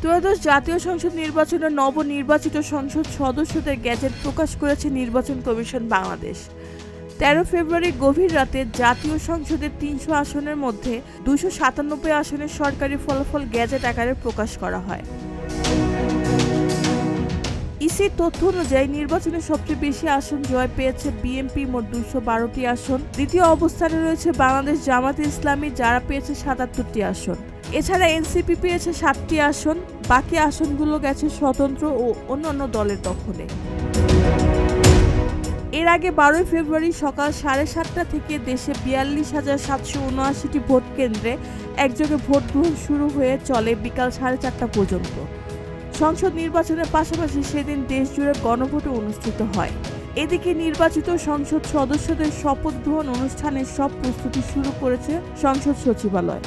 ত্রয়োদশ জাতীয় সংসদ নির্বাচনে নবনির্বাচিত সংসদ সদস্যদের গেজেট প্রকাশ করেছে নির্বাচন কমিশন বাংলাদেশ। ১৩ ফেব্রুয়ারি গভীর রাতে জাতীয় সংসদের ৩০০ আসনের মধ্যে ২৯৭ আসনের সরকারি ফলাফল গেজেট আকারে প্রকাশ করা হয়। ইসির তথ্য অনুযায়ী নির্বাচনে সবচেয়ে বেশি আসন জয় পেয়েছে বিএনপি, মোট ২১২টি আসন। দ্বিতীয় অবস্থানে রয়েছে বাংলাদেশ জামাতে ইসলামী, যারা পেয়েছে ৭৭টি আসন। এছাড়া এনসিপি পেয়েছে ৭টি আসন। বাকি আসনগুলো গেছে স্বতন্ত্র ও অন্যান্য দলের দখলে। এর আগে ১২ ফেব্রুয়ারি সকাল ৭:৩০ থেকে দেশে ৪২,৭৭৯টি ভোট কেন্দ্রে একযোগে ভোট গ্রহণ শুরু হয়ে চলে বিকাল ৪:৩০ পর্যন্ত। সংসদ নির্বাচনের পাশাপাশি সেদিন দেশজুড়ে গণভোটও অনুষ্ঠিত হয়। এদিকে নির্বাচিত সংসদ সদস্যদের শপথ গ্রহণ অনুষ্ঠানের সব প্রস্তুতি শুরু করেছে সংসদ সচিবালয়।